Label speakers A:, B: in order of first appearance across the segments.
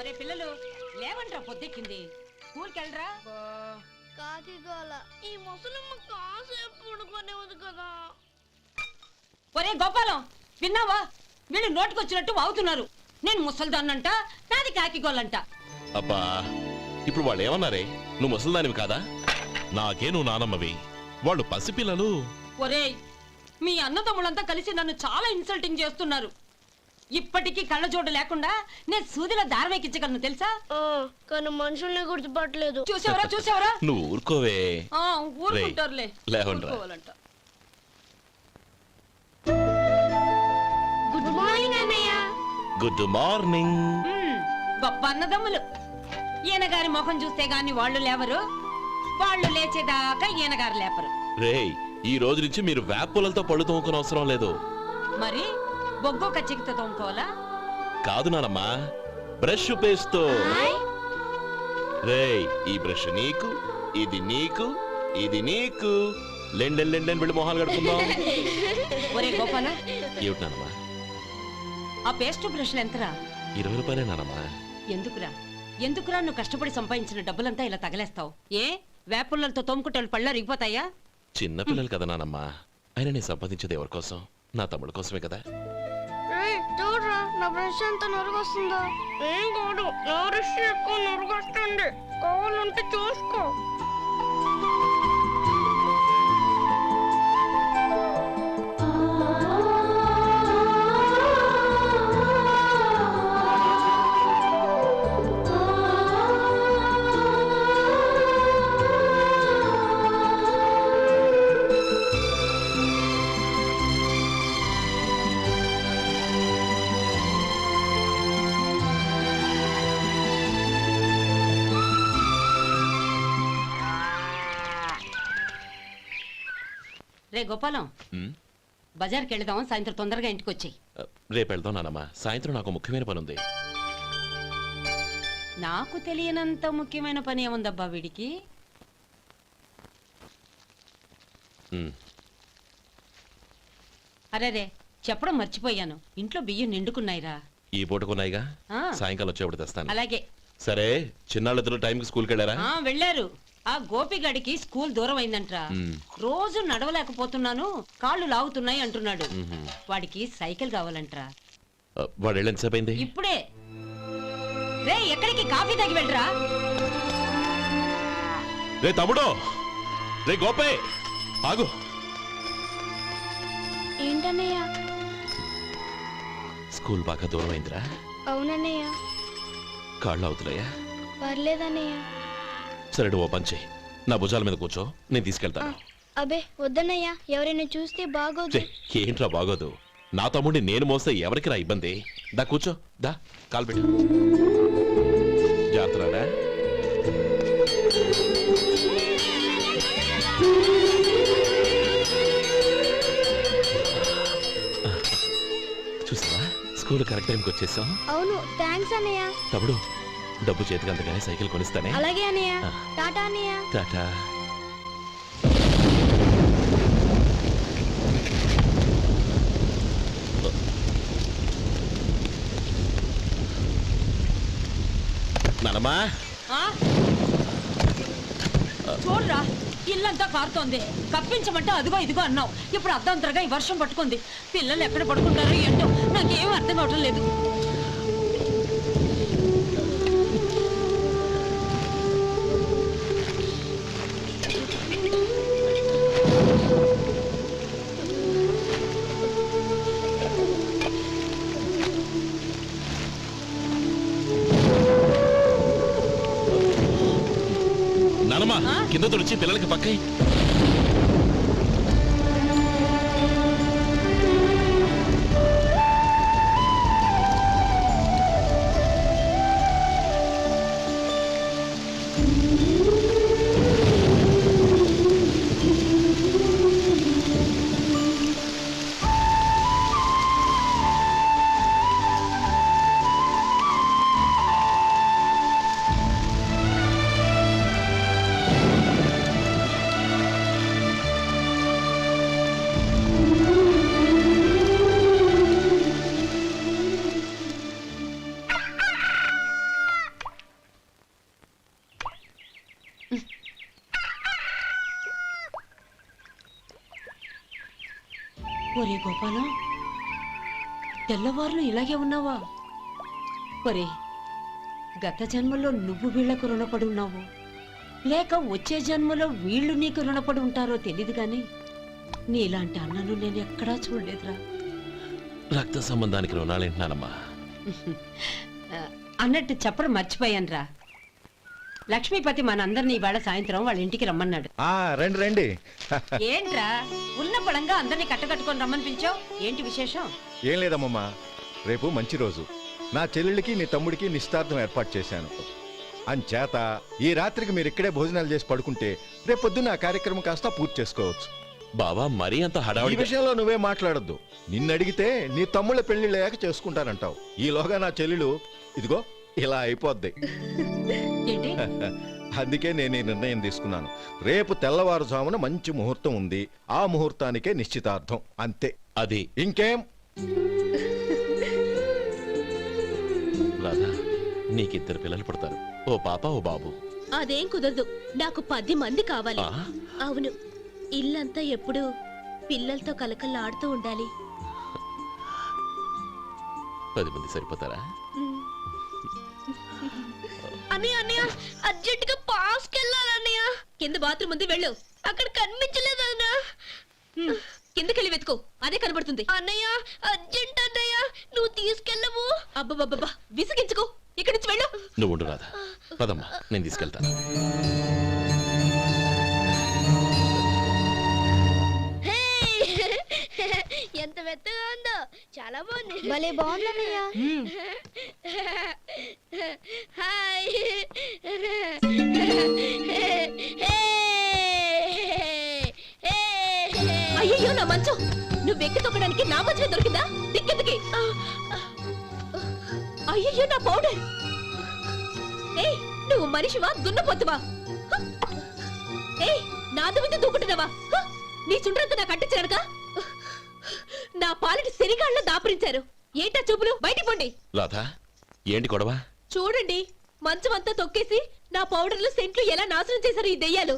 A: ఒరే పిల్లలు లేవంట్రా, పొద్దెక్కింది. స్కూల్కి వెళ్ళరా.
B: కాకిగోల ఈ ముసలమ్మ కాసేపు పడుకునేది కదా.
A: ఒరే గోపాలం, విన్నావా? వీళ్ళు నోటికొచ్చినట్టు వాగుతున్నారు. నేను ముసల్దాన్నంట, నాది కాకిగోలంట.
C: అబ్బా, ఇప్పుడు వాళ్ళు ఏమన్నారే? నువ్వు ముసల్దానివి కాదా? నాకే నువ్వు నానమ్మవి, వాళ్ళు పసిపిల్లలు.
A: ఒరే, మీ అన్నదమ్ములంతా కలిసి నన్ను చాలా ఇన్సల్టింగ్ చేస్తున్నారు. ఇప్పటికీ కళ్ళజోడు లేకుండా నేను సూదిలో దారం ఎక్కించగలను తెలుసా?
B: కానీ మనుషుల్ని గుర్తుపట్టలేదు.
A: చూసావరా చూసావరా?
C: నువ్వు ఊరుకోవే.
A: ఊరుకుంటారులే.
C: లేవండ్రా.
B: గుడ్ మార్నింగ్ అన్నయ్య.
C: Good morning.
A: గొప్ప అన్నదమ్ములు. ఈయన గారి ముఖం చూస్తే గాని వాళ్ళు లేవరు, వాళ్ళు లేచేదాకా ఈయన గారు లేపరు.
C: రేయ్, ఈ రోజు నుంచి మీరు వేపులతో పళ్ళు తోముకునే అవసరం లేదు.
A: మరి బొగ్గో కచ్చికితో తోముకోవాలా?
C: కాదు నానమ్మా, బ్రష్ పేస్తో. రేయ్, ఈ బ్రష్ నీకు, ఇది నీకు, ఇది నీకు. లెండెన్ లెండెన్ వెళ్ళి మొహాలు కడుకుందాం.
A: ఒరే గోపాల,
C: ఏమిటి నానమ్మా?
A: ఆ పేస్ట్ బ్రష్లు ఎంతరా?
C: 20 రూపాయలే నానమ్మా.
A: ఎందుకురా ఎందుకురా నువ్వు కష్టపడి సంపాదించిన డబ్బులంతా ఇలా తగలేస్తావు? ఏ వేపుల్లలతో తోముకుంటే పళ్ళ రిగిపోతాయా?
C: చిన్న పిల్లలు కదా నానమ్మా. అయినా నేను సంపాదించేది ఎవరి కోసం? నా తమ్ముడు కోసమే కదా.
B: చూడరా, నా బ్రష్ ఎంత నొరుగొస్తుందో. ఏం కాదు, నా బ్రష్ ఎక్కువ నొరుగొస్తుంది. కావాలంటే చూసుకో.
A: రే గోపాలం, బజార్కి వెళదాం. సాయంత్రం తొందరగా ఇంటికి వచ్చాయి.
C: రేపు వెళ్దాం నానమ్మా. సాయంత్రం నాకు ముఖ్యమైన పని ఉంది.
A: నాకు తెలియనంత ముఖ్యమైన పని ఏముందబ్బా వీడికి? అరే చెప్పడం మర్చిపోయాను, ఇంట్లో బియ్యం నిండుకున్నాయిరా.
C: ఈ పూటకున్నాయిగా, సాయంకాలం వచ్చేప్పుడు తెస్తాను.
A: అలాగే.
C: సరే, చిన్నాళ్ళిద్దరు టైంకి స్కూల్కి వెళ్ళారా?
A: వెళ్ళారు. ఆ గోపిగడికి స్కూల్ దూరం అయిందంట్రా. రోజు నడవలేకపోతున్నాను, కాళ్ళు లాగుతున్నాయి అంటున్నాడు. వాడికి సైకిల్ కావాలంట్రా.
C: వాడు వెళ్ళి ఎంతసేపు అయింది?
A: ఇప్పుడే. రే, ఎక్కడికి? కాఫీ తాగి వెళ్ళరా.
C: రే తమ్ముడు, రే గోపే, ఆగు.
B: ఏంటన్నయ్య?
C: స్కూల్ బాగా దూరం అయిందిరా.
B: అవునన్నయ్య.
C: కాళ్ళు అవుతున్నాయా?
B: పర్లేదన్నయ్య.
C: సరే, ఓ పని చెయ్యి, నా భుజాల మీద కూర్చో, నేను తీసుకెళ్తాను.
B: అబే వద్దన్నయ్య, ఎవరైనా చూస్తే బాగోదు.
C: ఏంట్రా బాగోదు? నా తమ్ముడిని నేను మోస్తే ఎవరికి రా ఇబ్బంది? దా కూర్చో, దా కాలు పెట్టు. జాగ్రత్తరా. చూసావా, స్కూల్ కరెక్ట్ టైంకి వచ్చేసాం.
B: అవును, థ్యాంక్స్ అన్నయ్య.
C: తమ్ముడు, డబ్బు చేతికి అందుకనే సైకిల్ కొనిస్తానే.
B: అలాగే అన్నయ్య. టాటా అన్నయ్య.
C: టాటా. నానమ్మా,
A: చూడరా, ఇల్లంతా కారుతోంది. కప్పించమంటే అదిగో ఇదిగో అన్నావు, ఇప్పుడు అర్ధంతరగా ఈ వర్షం పట్టుకుంది. పిల్లలు ఎక్కడ పడుకుంటారో ఏంటో నాకేం అర్థం కావటం లేదు.
C: నానమ్మా, కింద తుడిచి పిల్లలకి పక్కై.
A: ఒరే గోపాలం, తెల్లవారులు ఇలాగే ఉన్నావా? ఒరే, గత జన్మలో నువ్వు వీళ్లకు రుణపడి ఉన్నావు, లేక వచ్చే జన్మలో వీళ్ళు నీకు రుణపడి ఉంటారో తెలీదు గాని నీలాంటి అన్నను నేను ఎక్కడా చూడలేదురా.
C: రక్త సంబంధానికి రుణాలేంటున్నానమ్మా.
A: అన్నట్టు చెప్పడం మర్చిపోయానురా. లక్ష్మీపతి మనందరినీ ఇవాళ సాయంత్రం వాళ్ళ ఇంటికి రమ్మన్నాడు.
D: రండి రండి.
A: ఏంట్రా ఉన్న బలంగా అందరినీ కట్టకట్టుకొని రమ్మనిపించావు? ఏంటి విశేషం?
D: ఏం లేదమ్మమ్మా, రేపు మంచి రోజు. నా చెల్లెళ్ళకి నీ తమ్ముడికి నిశ్చితార్థం ఏర్పాటు చేశాను. అంచేత ఈ రాత్రికి మీరు ఇక్కడే భోజనాలు చేసి పడుకుంటే రేపు పొద్దున్న ఆ కార్యక్రమం కాస్త పూర్తి చేసుకోవచ్చు.
C: బావా, మరీ అంత
D: ఈ
C: హడావిడి
D: విషయంలో నువ్వే మాట్లాడొద్దు. నిన్ను అడిగితే నీ తమ్ముళ్ళ పెళ్లిళ్ళయ్యాక చేసుకుంటానంటావు. ఈలోగా నా చెల్లెలు ఇదిగో ఇలా అయిపోద్ది.
A: ఏంటి?
D: అందుకే నేను ఈ నిర్ణయం తీసుకున్నాను. రేపు తెల్లవారుజామున మంచి ముహూర్తం ఉంది. ఆ ముహూర్తానికే నిశ్చితార్థం, అంతే.
C: అది
D: ఇంకేం?
C: రాధా, నీకిద్దరు పిల్లలు పుడతారు, ఓ పాప ఓ బాబు.
B: అదేం కుదరదు, నాకు 10 మంది కావాలి.
C: ఆ?
B: అవును, ఇల్లంతా ఎప్పుడు పిల్లలతో కలకల్లాడుతూ ఉండాలి.
C: 10 మంది సరిపోతారా?
B: అన్నయ్య అన్నయ్య, అర్జెంట్ గా పాస్కి వెళ్ళాలన్నయ్య. కింద బాత్రూమ్ ఉంది, వెళ్ళు. అక్కడ కనిపించలేదు అన్న. కిందకెళ్ళి వెతుకో, అదే కనబడుతుంది. అన్నయ్య అర్జెంట్ అన్నయ్య, నువ్వు తీసుకెళ్ళవు. అబ్బబ్బబ్బా, విసిగించుకో, ఇక్కడి నుంచి వెళ్ళు.
C: నువ్వు ఉండు రాధా, పదమ్మా, నేను తీసుకెళ్తాను.
B: ఎంత మెత్తగా ఉందో, చాలా బాగుంది. భలే బాగుంది అన్నయ్య. హాయ్. అయ్యో నా మంచం, నువ్వు ఎక్కి తొక్కడానికి నా మంచమే దొరికిందా? దిక్కెందుకి? అయ్యో నా పౌడర్. ఏయ్, నువ్వు మనిషివా దున్నపోతువా? ఏయ్, నాదు మీద దూకుంటున్నావా? నీ చుండ్రంతా నాకు అంటించడానిక? నా పాలిటి శనిగాళ్ళలో దాపరించారు. ఏంటా చూపులు? బయటికి పోండి.
C: రాధా, ఏంటి గొడవ?
B: చూడండి, మంచం అంతా తొక్కేసి నా పౌడర్లు సెంట్లు ఎలా నాశనం చేశారు ఈ దెయ్యాలు.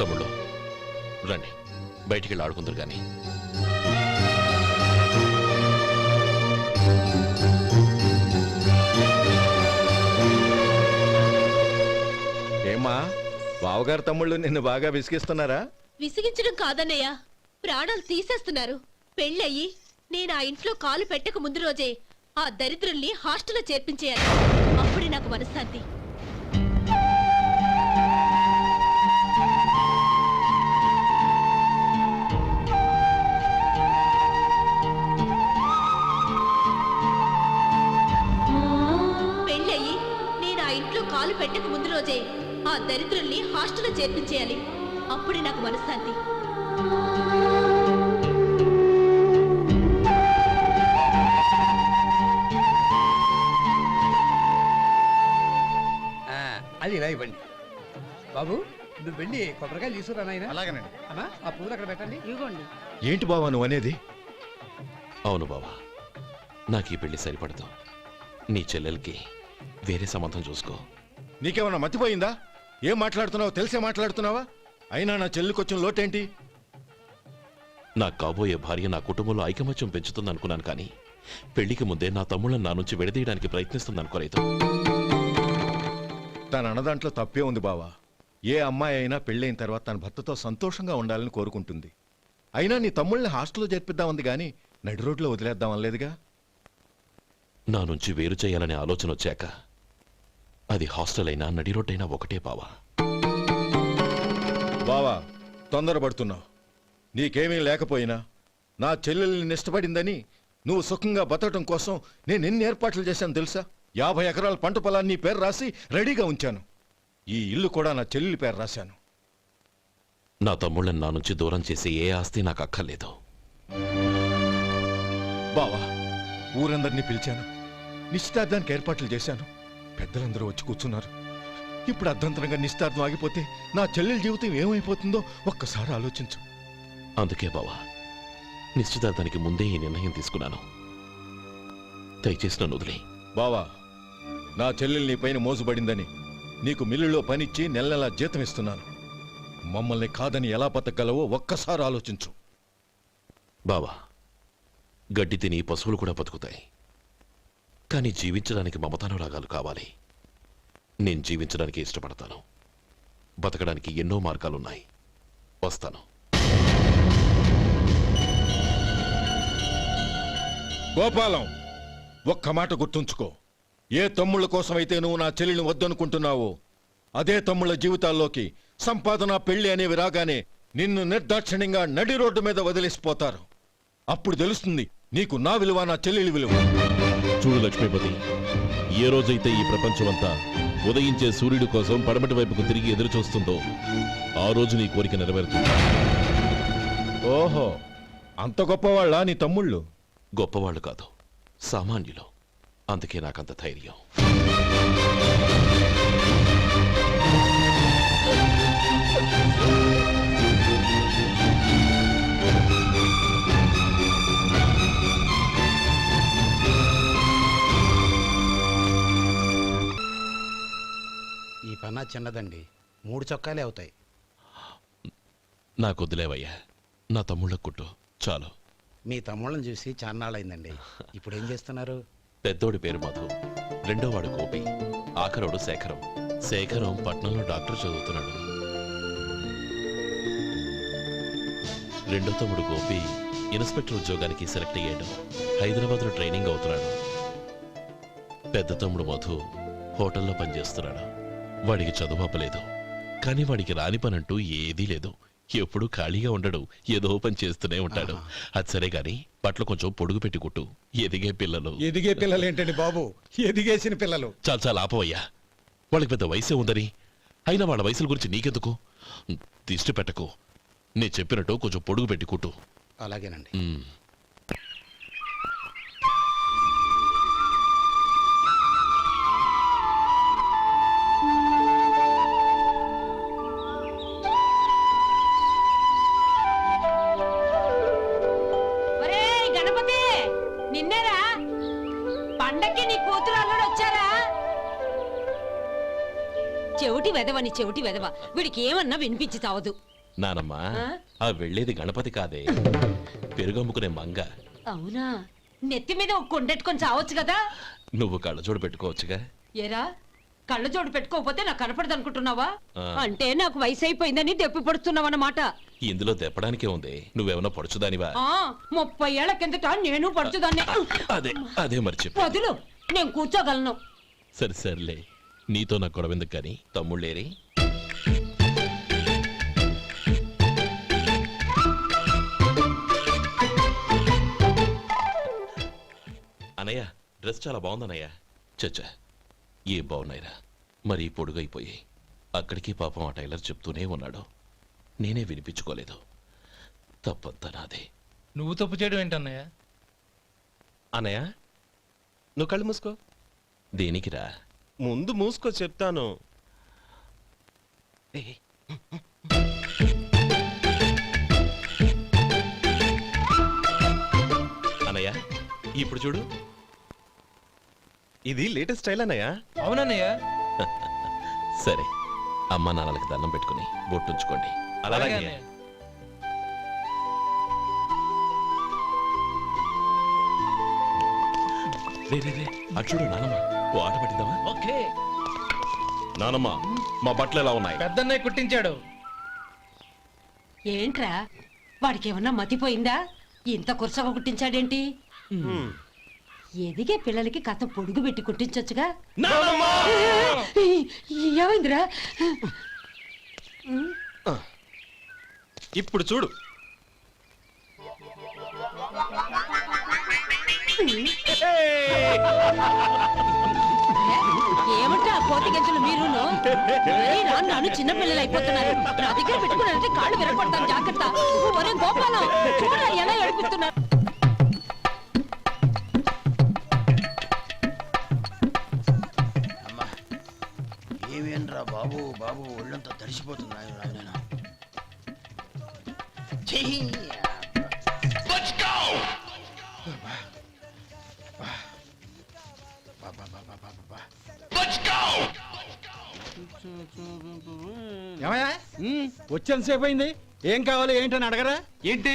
C: తమ్ముళ్ళు రండి, బయటికి వెళ్ళి ఆడుకుందరు కానీ.
D: ఏమ్మా, బావగారు తమ్ముళ్ళు నిన్ను బాగా విసిగిస్తున్నారా?
B: విసిగించడం కాదన్నయ్య, ప్రాణాలు తీసేస్తున్నారు. పెళ్ళయి నేను ఆ ఇంట్లో కాలు పెట్టక ముందు రోజే ఆ దరిద్రుల్ని హాస్టల్లో చేర్పించేయాలి. అప్పుడే నాకు మనశ్శాంతి. పెళ్ళయి నేను ఆ ఇంట్లో కాలు పెట్టక ముందు రోజే ఆ దరిద్రుల్ని హాస్టల్లో చేర్పించేయాలి. అప్పుడే నాకు మనశ్శాంతి.
E: అది ఇలా ఇవ్వండి బాబు. నువ్వు వెళ్ళి కొబ్బరికాయలు తీసుకురా నాయనా.
D: అలాగేనండి.
E: అమ్మా, ఆ పువ్వులు అక్కడ పెట్టండి. ఇవ్వండి.
D: ఏంటి బావా నువ్వు అనేది?
C: అవును బావా, నాకు ఈ పెళ్లి సరిపడదు. నీ చెల్లెలకి వేరే సంబంధం చూసుకో.
D: నీకేమన్నా మతిపోయిందా? ఏం మాట్లాడుతున్నావో తెలిసే మాట్లాడుతున్నావా? అయినా నా చెల్లికొచ్చిన లోటేంటి?
C: నా కాబోయే భార్య నా కుటుంబంలో ఐకమత్యం పెంచుతుంది అనుకున్నాను, కానీ పెళ్లికి ముందే నా తమ్ముళ్ళని నా నుంచి విడదీయడానికి ప్రయత్నిస్తుంది అనుకోలేదు.
D: తన అన్నదాంట్లో తప్పే ఉంది బావా. ఏ అమ్మాయి అయినా పెళ్ళైన తర్వాత తన భర్తతో సంతోషంగా ఉండాలని కోరుకుంటుంది. అయినా నీ తమ్ముళ్ళని హాస్టల్లో చేర్పిద్దామంది గాని నడి రోడ్లో వదిలేద్దాం అనలేదుగా.
C: నా నుంచి వేరు చేయాలనే ఆలోచన వచ్చాక అది హాస్టల్ అయినా నడి రోడ్డైనా ఒకటే బావా.
D: బావా, తొందరపడుతున్నావు. నీకేమీ లేకపోయినా నా చెల్లెల్ని ఇష్టపడిందని నువ్వు సుఖంగా బతకటం కోసం నేను ఎన్ని ఏర్పాట్లు చేశాను తెలుసా? 50 ఎకరాల పంట పొలాన్ని నీ పేరు రాసి రెడీగా ఉంచాను. ఈ ఇల్లు కూడా నా చెల్లెలి పేరు రాశాను.
C: నా తమ్ముళ్ళని నా నుంచి దూరం చేసే ఏ ఆస్తి నాకు అక్కర్లేదు.
D: బావా, ఊరందరినీ పిలిచాను, నిశ్చితార్థానికి ఏర్పాట్లు చేశాను. పెద్దలందరూ వచ్చి కూర్చున్నారు. ఇప్పుడు అర్ధంతరంగా నిశ్చితార్థం ఆగిపోతే నా చెల్లెలి జీవితం ఏమైపోతుందో ఒక్కసారి ఆలోచించు.
C: అందుకే బావా, నిశ్చితార్థానికి ముందే ఈ నిర్ణయం తీసుకున్నాను. దయచేసి నన్ను వదిలే.
D: బావా, నా చెల్లెలు నీ పైన మోసుబడిందని నీకు మిల్లులో పనిచ్చి నెల నెలా జీతం ఇస్తున్నాను. మమ్మల్ని కాదని ఎలా బతకగలవో ఒక్కసారి ఆలోచించు.
C: బావా, గడ్డి తిని పశువులు కూడా బతుకుతాయి. కానీ జీవించడానికి మమతానురాగాలు కావాలి. నేను జీవించడానికి ఇష్టపడతాను. బతకడానికి ఎన్నో మార్గాలున్నాయి. వస్తాను.
D: గోపాలం, ఒక్క మాట గుర్తుంచుకో. ఏ తమ్ముళ్ళ కోసమైతే నువ్వు నా చెల్లిని వద్దనుకుంటున్నావో అదే తమ్ముళ్ళ జీవితాల్లోకి సంపాదన, పెళ్లి అనేవి రాగానే నిన్ను నిర్దాక్షిణ్యంగా నడి రోడ్డు మీద వదిలేసిపోతారు. అప్పుడు తెలుస్తుంది నీకు నా విలువ, నా చెల్లెలి విలువ.
C: చూడు లక్ష్మీపతి, ఏ రోజైతే ఈ ప్రపంచమంతా ఉదయించే సూర్యుడి కోసం పడమటి వైపుకు తిరిగి ఎదురు చూస్తుందో ఆ రోజు నీ కోరిక నెరవేరుతుంది.
D: ఓహో, అంత గొప్పవాళ్ళ నీ తమ్ముళ్ళు?
C: గొప్పవాళ్ళు కాదు, సామాన్యులు. అందుకే నాకంత ధైర్యం.
F: ఈ పన్నా చిన్నదండి, 3 చొక్కాలే అవుతాయి.
C: నాకొద్దులేవయ్యా, నా తమ్ముళ్ళ కుట్టు చాలు.
F: మీ తమ్ముళ్ళని చూసి చాన్నాళ్ళైందండి. ఇప్పుడు ఏం చేస్తున్నారు?
C: పెద్దోడి పేరు మధు, రెండోవాడు గోపి, ఆఖరోడు శేఖరం. శేఖరం పట్నంలో డాక్టర్ చదువుతున్నాడు. రెండో తమ్ముడు గోపి ఇన్స్పెక్టర్ ఉద్యోగానికి సెలెక్ట్ అయ్యాడు. హైదరాబాద్లో ట్రైనింగ్ అవుతున్నాడు. పెద్ద తమ్ముడు మధు హోటల్లో పనిచేస్తున్నాడు. వాడికి చదువు అప్పలేదు, కానీ వాడికి రాని పనంటూ ఏదీ లేదు. ఎప్పుడు ఖాళీగా ఉండడు, ఏదో పని చేస్తూనే ఉంటాడు. అది సరే గాని బట్టలు కొంచెం పొడుగు పెట్టి కుట్టు. ఎదిగే పిల్లలు.
E: ఎదిగే పిల్లలు ఏంటండి బాబు, ఎదిగేసిన పిల్లలు.
C: చాలా ఆపవయ్యా, వాళ్ళకి పెద్ద వయసే ఉందని. అయినా వాళ్ళ వయసుల గురించి నీకెందుకు? దిష్టి పెట్టకు. నేను చెప్పినట్టు కొంచెం పొడుగు పెట్టి కుట్టు.
F: అలాగేనండి.
A: ఒరేయ్ గణపతి, నిన్నేరా? పండక్కి నీ కూతురు అల్లుడు వచ్చారా? చెవిటి వెదవని చెవిటి వెదవ, వీడికి ఏమన్నా వినిపించి తావదు.
C: నానమ్మా, ఆ వెళ్ళేది గణపతి కాదే, పెరుగమ్ముకునే మంగ.
A: అవునా? నెత్తి మీద ఒక కొండెట్టుకొని చావచ్చు కదా.
C: నువ్వు కళ్ళజోడు పెట్టుకోవచ్చుగా.
A: ఏరా, కళ్ళ జోడు పెట్టుకోకపోతే నాకు కనపడదు అనుకుంటున్నావా?
C: ఆ.
A: అంటే నాకు వయసు అయిపోయిందని దెప్పి పడుతున్నావన్నమాట.
C: ఇందులో తెప్పడానికే ఉంది. నువ్వేమన్నా పడుచుదానివా?
A: 30 ఏళ్ల కిందట నేను పడుచుదాన్ని.
C: అదే అదే మరి చెప్పు.
A: వదులు, నేను కూర్చోగలను.
C: సరే సర్లే, నీతో నాకు గొడవ ఎందుకు కానీ. తమ్ముళ్ళేరి? అనయ్య, డ్రెస్ చాలా బాగుందన్నయ్య. చచ్చా, ఏ బాగున్నాయిరా, మరీ పొడుగైపోయి. అక్కడికి పాపం ఆ టైలర్ చెప్తూనే ఉన్నాడు, నేనే వినిపించుకోలేదు. తప్పంతా నాదే.
G: నువ్వు తప్పు చేయడం ఏంటన్నయ్య?
H: అన్నయ్య, నువ్వు కళ్ళు మూసుకో.
C: దేనికిరా?
H: ముందు మూసుకో చెప్తాను.
C: అన్నయ్య, ఇప్పుడు చూడు.
H: ఇది లేటెస్ట్ స్టైల్ అన్నయ్య.
G: అవునన్నయ్య.
C: సరే, అమ్మా నాన్నలకి దండం పెట్టుకుని బొట్టుంచుకోండి.
G: అలాగే
C: అలాగే.
G: అన్నయ్య.
C: రే రే రే, అటు చూడు నానమ్మ, ఓ ఆట పట్టిద్దామా?
G: ఓకే.
C: నానమ్మ, మా బట్టలు ఎలా ఉన్నాయి?
G: పెద్దన్నయ్య కుట్టించాడు.
A: ఏంట్రా, వాడికి ఏమన్నా మతిపోయిందా? ఇంత కుర్చగా కుట్టించాడేంటి? ఎదిగే పిల్లలకి కథ పొడుగు పెట్టి కుట్టించొచ్చుగా. ఏమైందిరా?
H: ఇప్పుడు చూడు.
A: ఏమంటే ఆ కోతి గంజలు మీరును? ఏయ్ రా, నాను చిన్న పిల్లలు అయిపోతున్నారు. నా దగ్గర పెట్టుకున్నారంటే కాళ్ళు విరగొడతాను, జాగ్రత్త. ఒరే గోపాలం, చూడరా ఎలా ఏడిపిస్తున్నారు.
F: ఏమేనరా బాబు, బాబు ఒళ్ళంతా తడిసిపోతుంది. ఏమయ్యా వచ్చేంతసేపు అయింది, ఏం కావాలి ఏంటని అడగరా?
E: ఏంటి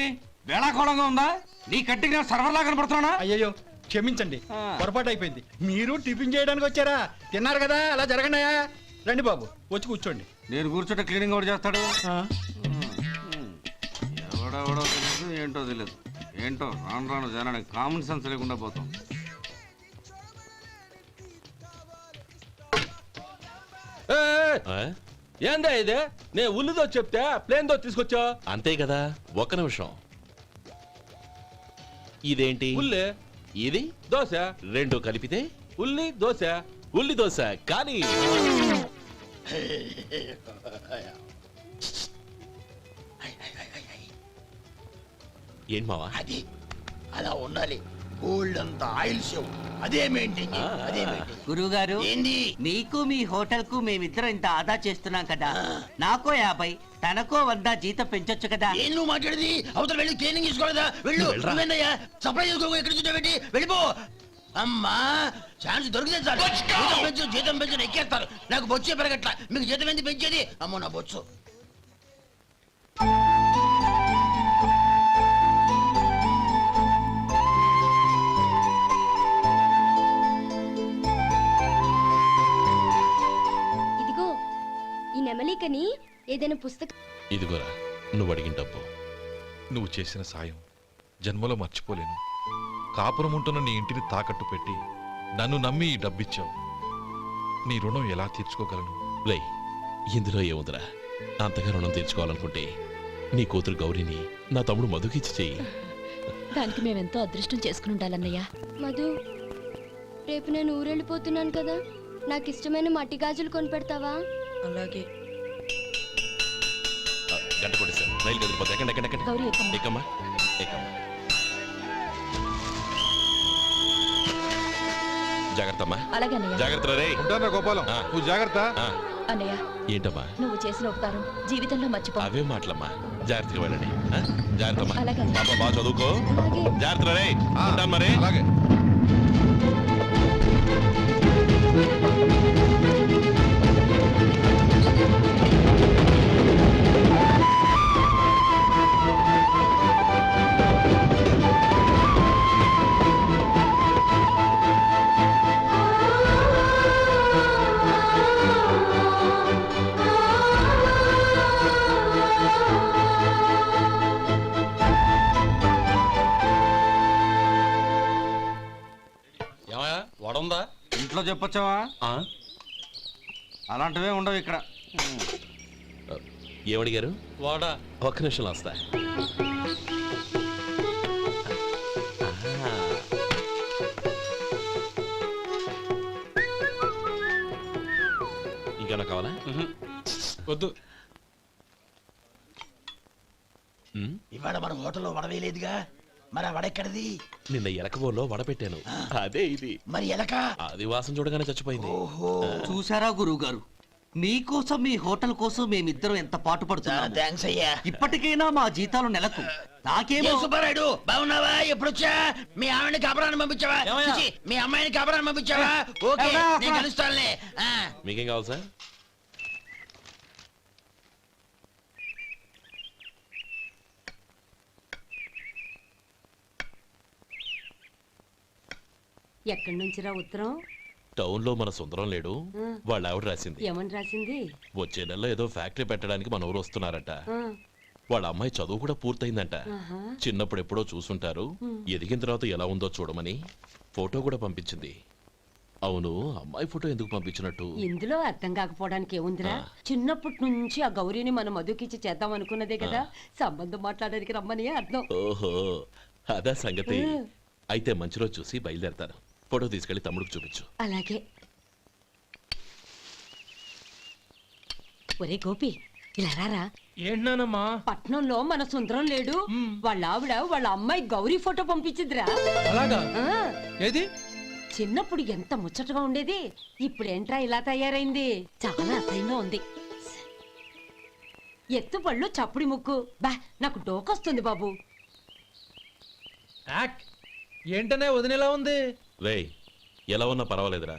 E: వేళాకోళంగా ఉందా? నీ కట్టిగా సర్వర్ లా కనపడుతున్నా?
F: అయ్యయ్యో క్షమించండి, పొరపాటు అయిపోయింది. మీరు టిఫిన్ చేయడానికి వచ్చారా? తిన్నారు కదా, అలా జరగండియా. రండి బాబు, వచ్చి కూర్చోండి.
E: నేను కూర్చుంటే క్లీనింగ్ కూడా చేస్తాడు. ఎవడెవడో తెలియదు, ఏంటో తెలియదు. ఏంటో రాను రాను జనానికి కామన్ సెన్స్ లేకుండా పోతాం.
C: ఆ?
H: ఏందా ఇదే? నేను ఉల్లిదో చెప్తే ప్లేన్ దో తీసుకొచ్చా.
C: అంతే కదా, ఒక్క నిమిషం. ఇదేంటి?
H: ఉల్లి
C: ఇది
H: దోశ,
C: రెండు కలిపితే
H: ఉల్లి దోశ.
C: ఉల్లి దోశ. కానీ ఏంటి మావా?
I: అది అలా ఉండాలి. గోల్డ్ అంత ఆయిల్ షో అదే మెయింటైన్ చేయి, అదే మెయింటైన్.
J: గురువుగారు,
I: ఏంది?
J: మీకు మీ హోటల్ కు మేమిద్దరం ఇంత ఆదా చేస్తున్నాం కదా, నాకో 50 తనకో 100 జీతం పెంచొచ్చు కదా.
I: ఏం నువ్వు మాట్లాడేది? అవతల వెళ్ళి ట్రైనింగ్ తీసుకోలేదా? వెళ్ళు.
C: వెళ్ళరా.
I: నువ్వేందయ్యా సప్లై చేసుకో, ఎక్కడ చూడబెట్టి వెళ్ళిపో. అమ్మా ఛాన్స్ దొరికితే చాలు. జీతం పెంచు ఎక్కేస్తారు. నాకు బొచ్చే పెరగట్ల, మీకు జీతం ఎందుకు పెంచేది? అమ్మో నా బొచ్చు.
B: ఇదిగో ఈ నెమలికని ఏదైనా పుస్తకం.
C: ఇదిగోరా, నువ్వు అడిగిన డబ్బు.
K: నువ్వు చేసిన సాయం జన్మలో మర్చిపోలేను. కాపురం ఉంటున్న నీ ఇంటిని తాకట్టు పెట్టి నన్ను నమ్మి ఈ డబ్బిచ్చావు. నీ రుణం ఎలా తీర్చుకోగలను?
C: రేయ్, ఇందులో ఏముందిరా? అంతగా రుణం తీర్చుకోవాలనుకుంటే నీ కూతురు గౌరీని నా తమ్ముడు మధుకిచ్చి చెయ్యి.
B: దానికి మేమెంతో అదృష్టం చేసుకుని ఉండాలన్నయ్య. మధు, రేపు నేను ఊరెళ్ళిపోతున్నాను కదా, నాకు ఇష్టమైన మట్టి గాజులు కొని పెడతావా? అలాగే.
C: గంట కొట్టేశాను, రైలు కదిలిపోతే ఎక్కండి ఎక్కండి ఎక్కండి.
B: గౌరీ ఎక్కమ్మా.
C: ఎక్కమ్మా ఎక్కమ్మా. జాగ్రత్త అమ్మా.
B: అలాగే అన్నయ్య.
C: జాగ్రత్త రే.
K: ఉంటానా గోపాలం,
C: ఆ.
K: నువ్వు జాగ్రత్త.
B: అన్నయ్య,
C: ఏంటమ్మా?
B: నువ్వు చేసిన ఉపకారం జీవితంలో మర్చిపో.
C: అవే మాటలమ్మా, జాగ్రత్తగా వెళ్ళండి. జాగ్రత్త అమ్మా.
B: అలాగే.
C: పాప బాగా చదువుకో.
B: అలాగే.
C: జాగ్రత్త రే.
K: ఆ,
C: ఉంటాను మరి.
K: అలాగే.
H: ఏమయ్యా వడుందా?
E: ఇంట్లో చెప్పొచ్చావా? అలాంటివే ఉండవు ఇక్కడ.
C: ఏమడిగారు?
H: వాడా
C: ఒక్క నిమిషంలో వస్తా. ఇంకేమన్నా కావాలా?
H: వద్దు.
I: ఇవాళ మన హోటల్లో వడవేయలేదుగా, మరి ఆ వడెక్కడిది?
C: నిన్న ఎలకబోలో వడ పెట్టాను, అదే ఇది.
I: మరి ఎలక?
C: అది వాసన చూడగానే చచ్చిపోయింది.
I: ఓహో,
J: చూసారా గురువు గారు, మీకోసం మీ హోటల్ కోసం మేమిద్దరం ఎంత పాటు పడుతున్నాం.
I: థ్యాంక్స్ అయ్యా.
J: ఇప్పటికైనా మా జీతాలు నెలకు నాకేమో.
I: ఏ సుబ్బారాయుడు, బాగున్నావా? ఎప్పుడొచ్చా? మీ ఆవిడని కాపురాన్ని పంపించావా? చిచి, మీ అమ్మాయిని కాపురాన్ని పంపించావా? ఓకే, నేను కలుస్తానులే.
C: మీకేం కావాలి సార్?
A: ఎక్కడి నుంచిరా ఉత్తరం?
C: టౌన్ లో మన సుందరం లేడు, వాళ్ళ ఆవిడ రాసింది.
A: ఏమని రాసింది?
C: వచ్చే నెలలో ఏదో ఫ్యాక్టరీ పెట్టడానికి మన ఊరు వస్తున్నారట.
A: ఆ,
C: వాళ్ళ అమ్మాయి చదువు కూడా పూర్తయిందంట.
A: ఆహా.
C: చిన్నప్పుడు ఎప్పుడో చూసుంటారు, ఎదిగిన తర్వాత ఎలా ఉందో చూడమని ఫోటో కూడా పంపించింది. అవును, అమ్మాయి ఫోటో ఎందుకు పంపించినట్టు?
A: ఇందులో అర్థం కాకపోవడానికి ఏముందిరా? చిన్నప్పటి నుంచి ఆ గౌరీని మనం మధుకిచ్చి చేద్దాం అనుకున్నదే కదా, సంబంధం మాట్లాడడానికి రమ్మని అర్థం.
C: ఓహో, అదా సంగతి. అయితే మంచి రోజు చూసి బయలుదేరతాను. ఫోటో తీసుకెళ్లి తమ్ముడికి చూపించు.
A: అలాగే. ఒరే గోపి, ఇలా రారా.
G: ఏంటన్నానమ్మా?
A: పట్నంలో మన సుందరం లేడు, వాళ్ళ ఆవిడ వాళ్ళ అమ్మాయి గౌరీ ఫోటో పంపించిద్రా.
G: అలాగా?
A: ఆ,
G: ఏది?
A: చిన్నప్పుడు ఎంత ముచ్చటగా ఉండేది, ఇప్పుడు ఏంట్రా ఇలా తయారైంది? చాలా అసహ్యంగా ఉంది. ఎత్తు పళ్ళు చప్పుడి ముక్కు, బా నాకు డోకొస్తుంది బాబు.
G: యాక్ ఏంటనే వదినేలా ఉంది?
C: రేయ్, ఎలా ఉన్నా పర్వాలేదురా,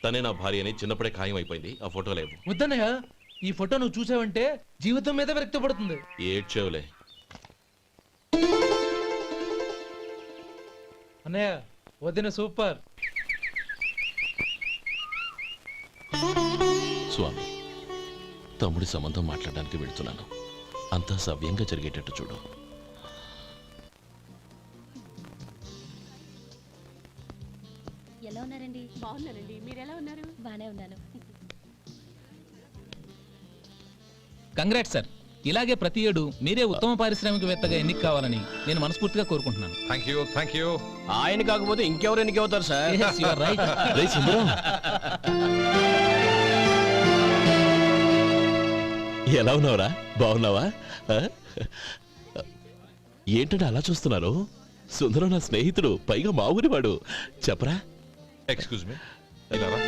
C: తనే నా భార్య అని చిన్నప్పుడే ఖాయం అయిపోయింది. ఆ ఫోటో లేవు.
G: వద్దన్నయ్య, ఈ ఫోటో నువ్వు చూసావంటే జీవితం మీద వ్యక్తపడుతుంది.
C: ఏడ్చేవులే.
G: అన్నయ్య వదిన సూపర్.
C: స్వామి, తమ్ముడి సంబంధం మాట్లాడడానికి వెళ్తున్నాను. అంతా సవ్యంగా జరిగేటట్టు చూడు.
B: ఎలా ఉన్నారండి? బాగున్నానండి. మీరు ఎలా ఉన్నారు? బానే ఉన్నాను.
L: Congrats sir. ఇలాగే ప్రతి ఏడు మీరే ఉత్తమ పారిశ్రామికవేత్తగా ఎన్నిక కావాలని నేను మనస్ఫూర్తిగా కోరుకుంటున్నాను.
K: Thank you.
H: ఆయన కాకపోతే ఇంకెవరు ఎన్నిక అవుతారు sir?
L: Yes, you are right.
C: రేయ్ సుందరం, ఎలా ఉన్నావురా? బాగున్నావా? ఆ? ఏంటంటే అలా చూస్తున్నారు? సుందరం నా స్నేహితుడు, పైగా మా ఊరివాడు. చెప్పరా?
K: ఎక్స్క్యూజ్ మీ, ఇలా రా.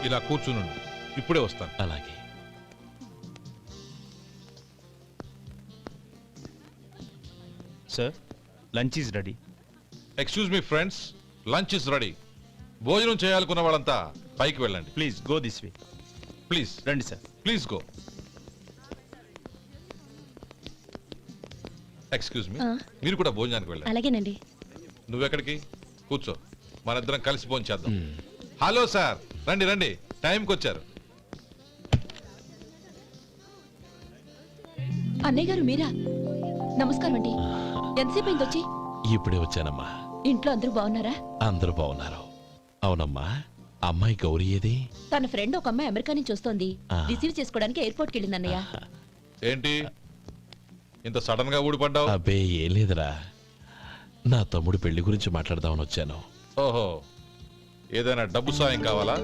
K: ఇలా కూర్చునుండు, ఇప్పుడే వస్తాను.
C: అలాగే.
F: Sir, lunch is ready.
K: Excuse me friends, lunch is ready. భోజనం చేయాలనుకున్న వాళ్ళంతా పైకి వెళ్ళండి.
F: Please go this way.
K: Please
F: రండి sir.
K: Please go. Excuse me, మీరు కూడా భోజనానికి వెళ్ళండి.
B: అలాగేనండి.
K: నువ్వెక్కడికి? కూర్చో, మనిద్దరం కలిసి భోజనం చేద్దాం. హలో సార్, రండి రండి, టైంకి వచ్చారు.
B: అన్నయ్య గారు మీరా? నమస్కారం అండి. ఎంతసేపు అయింది వచ్చి?
C: ఇప్పుడే వచ్చానమ్మా.
B: ఇంట్లో అందరూ బాగున్నారా?
C: అందరూ బాగున్నారు. అవునమ్మా, అమ్మాయి గౌరీ ఏది?
B: తన ఫ్రెండ్ ఒక అమ్మాయి అమెరికా నుంచి వస్తోంది.
C: ఆ.
B: రిసీవ్ చేసుకోవడానికి ఎయిర్పోర్ట్ కి వెళ్ళింది అన్నయ్య.
K: ఏంటి ఇంత సడన్ గా ఊడిపడ్డావు?
C: అబ్బే ఏం లేదురా, నా తమ్ముడు పెళ్లి గురించి మాట్లాడదామని వచ్చాను.
K: ఓహో, ఏదైనా డబ్బు సాయం కావాలా?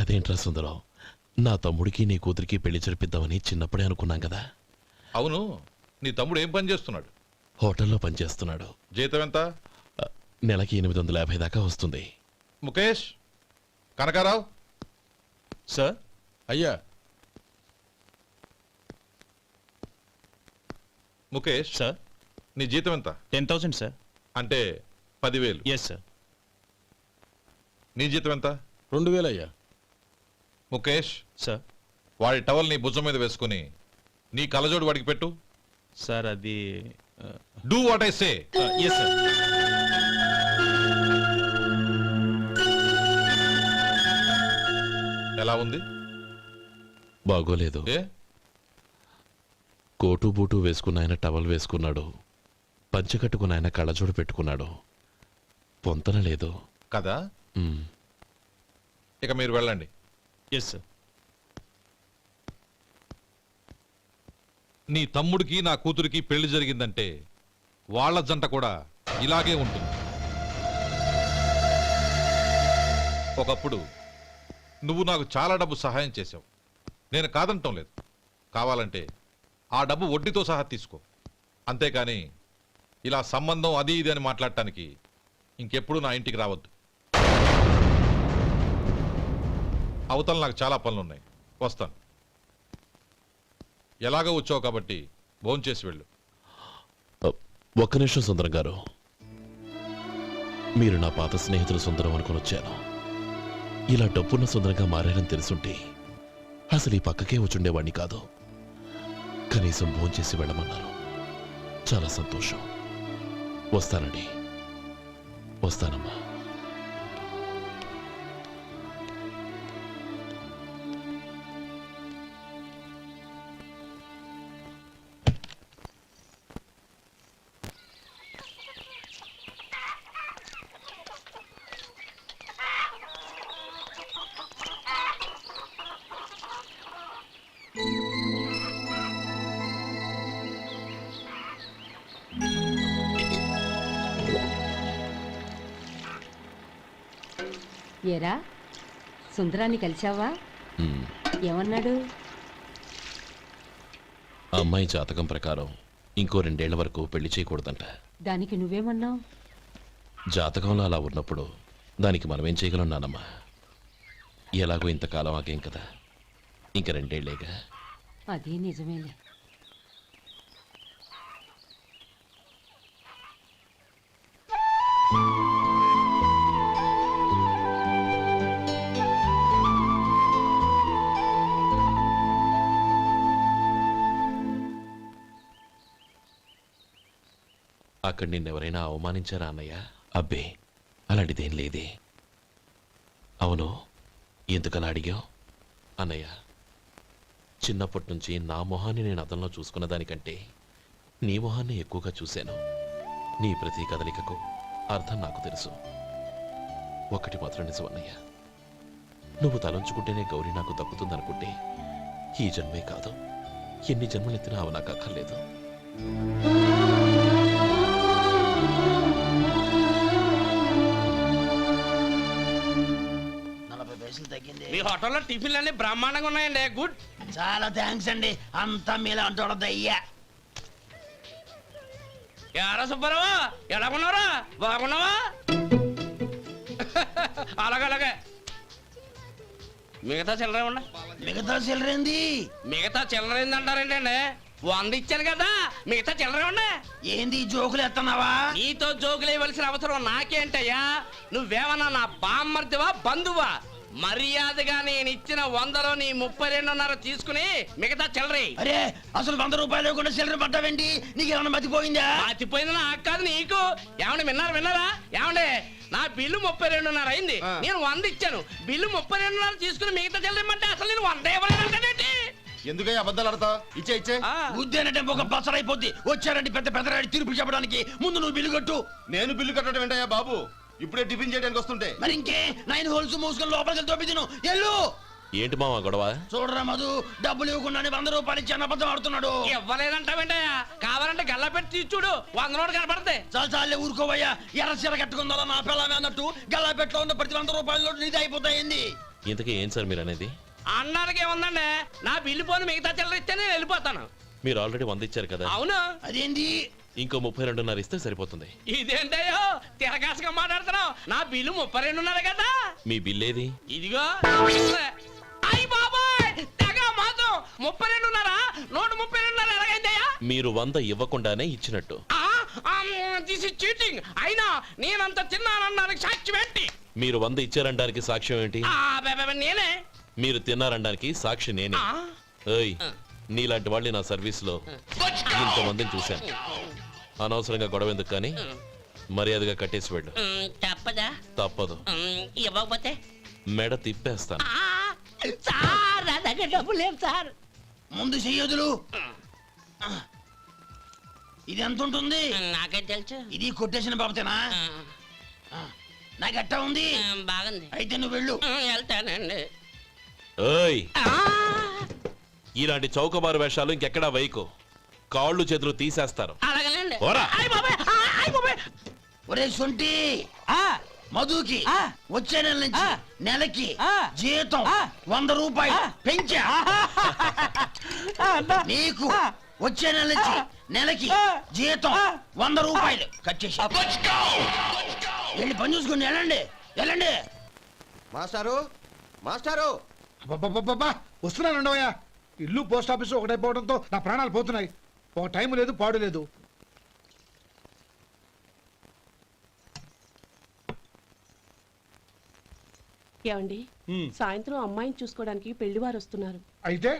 C: అదేంట్రా సుందరం, నా తమ్ముడికి నీ కూతురికి పెళ్లి జరిపిద్దామని చిన్నప్పుడే అనుకున్నాం కదా.
K: అవును, నీ తమ్ముడు ఏం పని చేస్తున్నాడు?
C: హోటల్లో పనిచేస్తున్నాడు.
K: జీతం ఎంత?
C: నెలకి 850 దాకా వస్తుంది.
K: ముఖేష్, కనకారావు.
F: సార్.
K: అయ్యా. ముఖేష్
F: సార్.
K: నీ జీతం ఎంత?
F: 10,000 సార్.
K: అంటే 10,000.
F: Yes sir.
K: నీ జీతం ఎంత?
H: 2,000 అయ్యా.
K: ముఖేష్,
F: సార్.
K: వాడి టవల్ నీ భుజం మీద వేసుకుని నీ కలజోడు వాడికి పెట్టు.
F: సార్ అది
K: do what I say.
F: Yes sir.
K: ఎలా ఉంది?
C: బాగోలేదు.
K: ఏ?
C: కోటు బూటు వేసుకున్న ఆయన టవల్ వేసుకున్నాడు, పంచె కట్టుకున్న ఆయన కళ్ళజోడు పెట్టుకున్నాడు. పొంతన లేదు
K: కదా.
C: ఉమ్.
K: ఇక మీరు వెళ్ళండి.
F: Yes sir.
K: నీ తమ్ముడికి నా కూతురికి పెళ్లి జరిగిందంటే వాళ్ళ జంట కూడా ఇలాగే ఉంటుంది. ఒకప్పుడు నువ్వు నాకు చాలా డబ్బు సహాయం చేశావు, నేను కాదంటం లేదు. కావాలంటే ఆ డబ్బు వడ్డీతో సహా తీసుకో. అంతేకాని ఇలా సంబంధం అది ఇది అని మాట్లాడటానికి ఇంకెప్పుడు నా ఇంటికి రావద్దు. అవతల నాకు చాలా పనులున్నాయి, వస్తాను. ఎలాగో వచ్చావు కాబట్టి భోంచేసి వెళ్ళు.
C: ఒక్క నిమిషం సుందరం గారు, మీరు నా పాత స్నేహితులు సుందరం అనుకుని వచ్చాను. ఇలా డబ్బున్న సుందరంగా మారారని తెలుసుంటే అసలు ఈ పక్కకే వచ్చుండేవాణ్ణి కాదు. కనీసం భోంచేసి వెళ్ళమన్నారు, చాలా సంతోషం. వస్తానండి. వస్తానమ్మా.
A: ఏరా, సుందరాన్ని కలిశావా?
C: ఉమ్.
A: ఏమన్నాడు?
C: అమ్మాయి జాతకం ప్రకారం ఇంకో 2 ఏళ్ల వరకు పెళ్లి చేయకూడదంట.
A: దానికి నువ్వేమన్నావు?
C: జాతకంలో అలా ఉన్నప్పుడు దానికి మనమేం చేయగలం నానమ్మా? ఎలాగో ఇంతకాలం ఆగేం కదా, ఇంక 2 ఏళ్లేగా.
A: అది నిజమేలే.
C: అక్కడ నిన్నెవరైనా అవమానించారా అన్నయ్య? అబ్బే, అలాంటిదేం లేదే. అవును, ఎందుకలా అడిగావు? అన్నయ్య, చిన్నప్పటి నుంచి నా మొహాన్ని నేను అద్దంలో చూసుకున్న దానికంటే నీ మొహాన్ని ఎక్కువగా చూశాను. నీ ప్రతి కదలికకు అర్థం నాకు తెలుసు. ఒకటి మాత్రం నిజం అన్నయ్య, నువ్వు తలంచుకుంటేనే గౌరీ నాకు దక్కుతుందనుకుంటే ఈ జన్మే కాదు, ఎన్ని జన్మలెత్తినా అవి నాకు అక్కర్లేదు.
I: మీ హోటల్లో టిఫిన్లు అన్ని బ్రహ్మాండంగా ఉన్నాయండి. గుడ్, చాలా థ్యాంక్స్ అండి. అంతా మీలా అంటాడు అయ్యా. ఎరా సుబ్బారావు, ఎలా ఉన్నారా? బాగున్నావా? అలాగే మిగతా చిల్లర ఉన్నా. మిగతా చిల్లరేంది? మిగతా చిల్లరేంది అంటారండి అండి? 100 ఇచ్చాను కదా, మిగతా చిల్లరే ఉన్నా. ఏంది జోకులు ఎత్తన్నావా? నీతో జోకులు ఇవ్వాల్సిన అవసరం నాకేంటయ్యా? నువ్వేమన్నా నా బామ్మర్దివా, బంధువా? మర్యాదగా నేను ఇచ్చిన 100లో నీ 32.5 తీసుకుని మిగతా చిల్లరే. అరే, అసలు 100 రూపాయలు కూడా చిల్లర పడ్డావేంటి? నీకు ఏమన్నా మతిపోయిందా? మతిపోయింది నాకు కాదు, నీకు. ఏమండి విన్నారా? ఏమండి, నా బిల్లు 32.5 అయింది. నేను 100 ఇచ్చాను. బిల్లు 32.5 తీసుకుని మిగతా చిల్లరేమంటే అసలు నేను 100 ఇవ్వలేదంటే
D: ఎందుకయ్యా అబద్ధాలు ఆడతా? ఇచ్చే
I: ఉద్దేనంటే ఒక పసరైపోద్ది. వచ్చారంటే పెద్ద పెద్దరాడి తీర్పు చెప్పడానికి ముందు నువ్వు బిల్లు కట్టు.
D: నేను బిల్లు కట్టడం ఏంటయ్యా బాబు? ఇప్పుడే టిఫిన్ చేయడానికి వస్తుంటే.
I: మరి ఇంకే 9 హోల్స్ మూసుకొని లోపలికి తోపి తిను. ఎల్లు.
C: ఏంటి మావా గొడవ?
I: చూడరా మధు, డబ్బులు ఇవ్వకుండానే 100 రూపాయలు ఇచ్చి అబద్ధం ఆడుతున్నాడు. ఇవ్వలేదంటావేంటయ్యా? కావాలంటే గల్లా పెట్టి తీర్చుడు, 100 నోటు కనపడతాయి. చాలే ఊరుకోవయ్యా. ఎర్ర చీర కట్టుకుందా నా పిల్లమే అన్నట్టు గల్లా పెట్టలో ఉన్న ప్రతి 100 రూపాయల నోటు నీది అయిపోతాయింది.
C: ఇంతకీ ఏం సార్ మీరు అనేది?
I: అన్నానికి ఏముందండి, నా బిల్లు పోను మిగతా చిల్లర ఇస్తే నేను వెళ్ళిపోతాను.
C: మీరు ఆల్రెడీ 100 ఇచ్చారు కదా?
I: అవును. అదేంటి?
C: ఇంకో 32.5 ఇస్తే సరిపోతుంది.
I: ఇదేంటయ్యో తిరగాసుగా మాట్లాడుతున్నావు? నా బిల్లు 32.5 కదా.
C: మీ బిల్ ఏది?
I: ఇదిగో. అయ్య బాబాయ్, తెగ మాతో 32.5 నోటు 32.5 ఎలాగైందయ్యా?
C: మీరు 100 ఇవ్వకుండానే ఇచ్చినట్టు.
I: This is cheating. అయినా నేనంత తిన్నానన్నానికి సాక్ష్యం ఏంటి?
C: మీరు 100 ఇచ్చారనడానికి సాక్ష్యం ఏంటి?
I: నేనే.
C: మీరు తిన్నారనడానికి సాక్షి నేనే. ఏయ్, నీలాంటి వాళ్ళని నా సర్వీస్ లో ఇంతమందిని చూశాను. అనవసరంగా గొడవ ఎందుకు కానీ మర్యాదగా కట్టేసి వెళ్ళు.
I: తప్పదా?
C: తప్పదు.
I: ఇవ్వకపోతే
C: మెడ తిప్పేస్తాను.
I: సార్ నా దగ్గర డబ్బు లేవు సార్. ముందు చెయ్యదులు. ఇది ఎంత ఉంటుంది? నాకే తెలుసు. ఇది కొట్టేసిన బాబతేనా? నాకు ఎట్టా ఉంది? బాగుంది. అయితే నువ్వు వెళ్ళు. వెళ్తానండి.
C: ఏయ్, ఇలాంటి చౌకబారు వేషాలు ఇంకెక్కడా వైకు. కాళ్ళు చేతులు తీసేస్తారు.
I: అలాగేనండి.
C: ఓరా.
I: ఒరే సొంటి, మధుకి వచ్చే నెల నుంచి నెలకి జీతం 100 రూపాయలు పెంచా. నీకు వచ్చే నెల నుంచి నెలకి జీతం 100 రూపాయలు కట్ చేసి వెళ్ళి పని చూసుకుని వెళ్ళండి.
F: మాస్టారు వస్తున్నాను ఉండవయ్యా. ఇల్లు పోస్ట్ ఆఫీసు ఒకటైపోవడంతో నా ప్రాణాలు పోతున్నాయి. ఒక టైం లేదు, పాడు లేదు.
M: ఏమండి, సాయంత్రం అమ్మాయిని చూసుకోవడానికి పెళ్లివారు వస్తున్నారు.
F: అయితే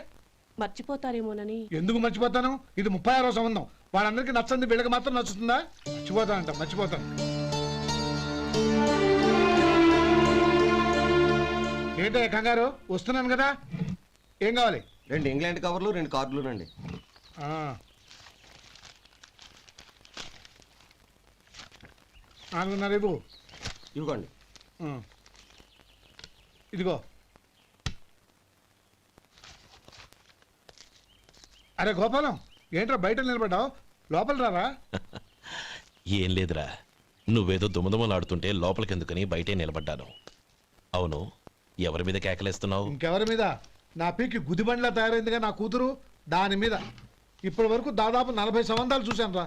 M: మర్చిపోతారేమోనని.
F: ఎందుకు మర్చిపోతాను? ఇది 36వ సంబంధం. వాళ్ళందరికీ నచ్చంది, వీళ్ళకి మాత్రం నచ్చుతుందా? మర్చిపోతాను. ఏంటయ్యా కంగారు? వస్తున్నాను కదా. ఏం కావాలి?
H: 2 ఇంగ్లాండ్ కవర్లు, 2 కార్డులు రండి.
F: ఇవ్వు.
H: ఇవ్వండి.
F: ఇదిగో. అరే గోపాలం, ఏంట్రా బయట నిలబడ్డావు? లోపల రారా.
C: ఏం లేదురా, నువ్వేదో దుమదుమలాడుతుంటే లోపలికెందుకని బయటే నిలబడ్డాను. అవును, ఎవరి మీద కేకలేస్తున్నావు?
F: ఇంకెవరి మీద? నా పీకి గుదిబండ్లా తయారైందిగా నా కూతురు, దాని మీద. ఇప్పటి వరకు దాదాపు 40 సంబంధాలు చూశాను రా.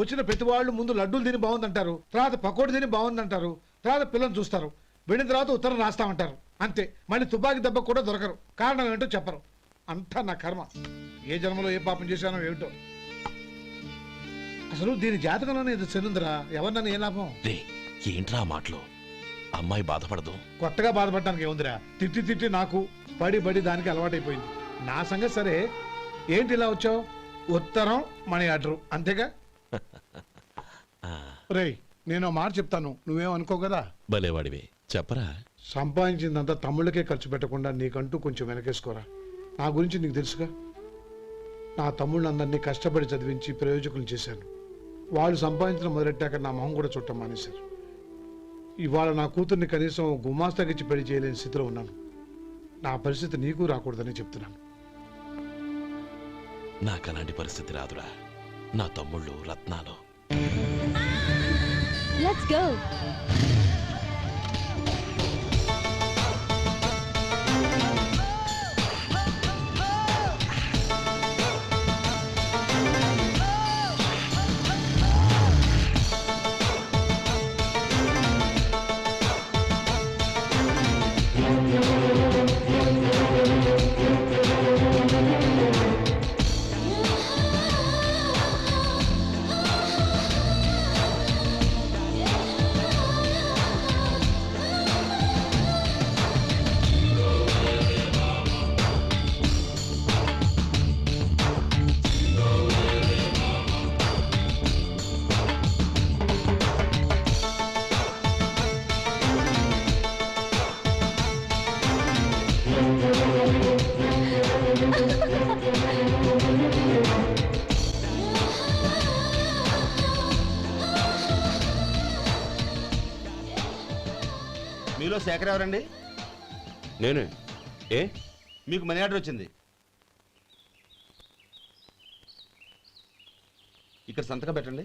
F: వచ్చిన ప్రతి వాళ్ళు ముందు లడ్డూలు తిని బాగుందంటారు, తర్వాత పకోడి తిని బాగుందంటారు, తర్వాత పిల్లలు చూస్తారు, వెళ్ళిన తర్వాత ఉత్తరం రాస్తామంటారు. అంతే. మళ్ళీ తుపాకి దెబ్బ కూడా దొరకరు. కారణం ఏంటో చెప్పరు. అంతా నా కర్మ. ఏ జన్మలో ఏ పాపం చేశానో ఏమిటో. అసలు దీని జాతకంలోనే ఇది చెందుందిరా. ఎవరినన్నా ఏ లాభం?
C: ఏంట్రా మాటలు? అమ్మాయి బాధపడదు.
F: కొత్తగా బాధపడటానికి ఏముందిరా? తిట్టి నాకు పడి దానికి అలవాటైపోయింది. నా సంగతి సరే, ఏంటి ఇలా వచ్చావు? ఉత్తరం, మనీ ఆర్డర్, అంతేగా?
C: ఆ,
F: రేయ్ నేను ఓ మాట చెప్తాను, నువ్వేమనుకో కదా.
C: భలేవాడివే చెప్పరా.
F: సంపాదించిందంతా తమ్ముళ్ళకే ఖర్చు పెట్టకుండా నీకంటూ కొంచెం వెనకేసుకోరా. నా గురించి నీకు తెలుసుగా, నా తమ్ముళ్ళందరినీ కష్టపడి చదివించి ప్రయోజకులు చేశాను. వాళ్ళు సంపాదించడం మొదలెట్టాక నా మొహం కూడా చుట్టం మానేశారు. ఇవాళ నా కూతుర్ని కనీసం గుమాస్తాకిచ్చి పెళ్లి చేయలేని స్థితిలో ఉన్నాను. నా పరిస్థితి నీకు రాకూడదని చెప్తున్నాను.
C: నాకు అలాంటి పరిస్థితి రాదురా. నా తమ్ముళ్ళు రత్నాలు.
B: Let's go.
I: మీలో శేఖర్ ఎవరండి?
H: నేనే. ఏ
I: మీకు మనీ ఆర్డర్ వచ్చింది. ఇక్కడ సంతకం పెట్టండి.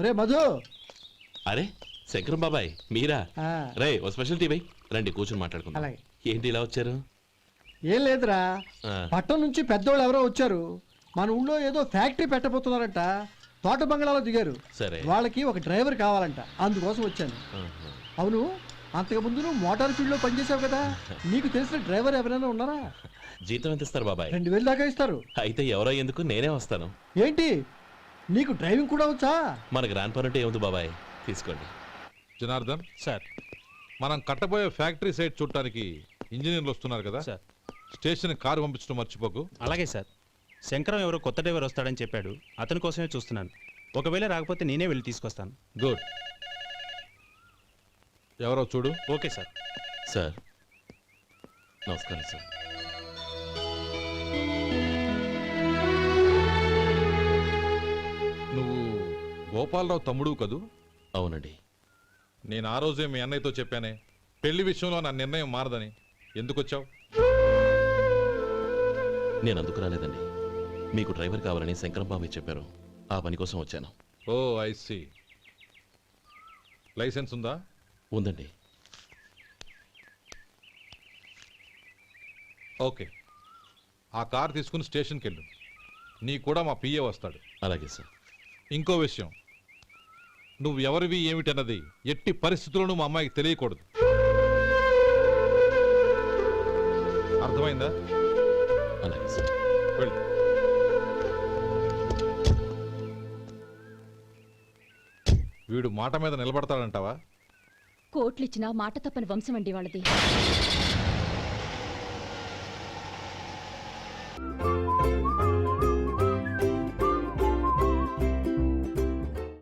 F: రే మధు,
C: అరే శంకరం బాబాయ్ మీరా? రే ఓ స్పెషల్ టీ బై రండి కూర్చొని మాట్లాడుకుందాం.
F: అలాగే.
C: ఏంటి ఇలా వచ్చారు?
F: ఏం లేదురా,
C: ఆ,
F: పట్టణం నుంచి పెద్దోళ్ళు ఎవరో వచ్చారు. మన ఊళ్ళో ఏదో ఫ్యాక్టరీ పెట్టబోతున్నారంట. తోట బంగ్లాలో దిగారు.
C: సరే.
F: వాళ్ళకి ఒక డ్రైవర్ కావాలంట, అందుకోసం వచ్చాను.
C: ఆహా.
F: అవును, అంతకుముందు నువ్వు మోటార్ ఫీల్డ్ లో పనిచేసావు కదా, నీకు తెలిసిన డ్రైవర్ ఎవరైనా ఉన్నారా?
C: జీతం ఎంత ఇస్తారు బాబాయ్?
F: 2000 దాకా ఇస్తారు.
C: అయితే ఎవరో ఎందుకు నేనే వస్తాను.
F: ఏంటి, నీకు డ్రైవింగ్ కూడా వచ్చా?
C: మన గ్రాండ్ పనుంటే ఏముంది బాబాయ్, తీసుకోండి.
K: జనార్దన్,
L: సార్.
K: మనం కట్టబోయే ఫ్యాక్టరీ సైట్ చూడటానికి ఇంజనీర్లు వస్తున్నారు కదా.
L: సార్.
K: స్టేషన్ కారు పంపించడం మర్చిపోకు.
L: అలాగే సార్. శంకరం ఎవరో కొత్త డ్రైవర్ వస్తాడని చెప్పాడు, అతని కోసమే చూస్తున్నాను. ఒకవేళ రాకపోతే నేనే వెళ్ళి తీసుకొస్తాను.
K: గుడ్. ఎవరో చూడు.
L: Okay sir.
C: సార్ నమస్కారం సార్.
K: నువ్వు గోపాలరావు తమ్ముడు కదూ?
C: అవునండి.
K: నేను ఆ రోజే మీ అన్నయ్యతో చెప్పానే, పెళ్లి విషయంలో నా నిర్ణయం మారదని. ఎందుకు వచ్చావు?
C: నేను అందుకు రాలేదండి. మీకు డ్రైవర్ కావాలని శంకరం బాబాయ్ చెప్పారు, ఆ పని కోసం వచ్చాను.
K: ఓ ఐ సీ. లైసెన్స్ ఉందా?
C: ఉందండి.
K: ఓకే, ఆ కార్ తీసుకుని స్టేషన్కి వెళ్ళు. నీ కూడా మా పిఏ వస్తాడు.
C: అలాగే సార్.
K: ఇంకో విషయం, నువ్వు ఎవరివి ఏమిటన్నది ఎట్టి పరిస్థితుల్లోనూ మా అమ్మాయికి తెలియకూడదు. అర్థమైందా?
C: అలాగే సార్.
K: వెళ్ళు. వీడు మాట మీద నిలబడతాడంటావా?
B: కోట్లిచ్చినా మాట తప్పని వంశం అండి వాళ్ళది.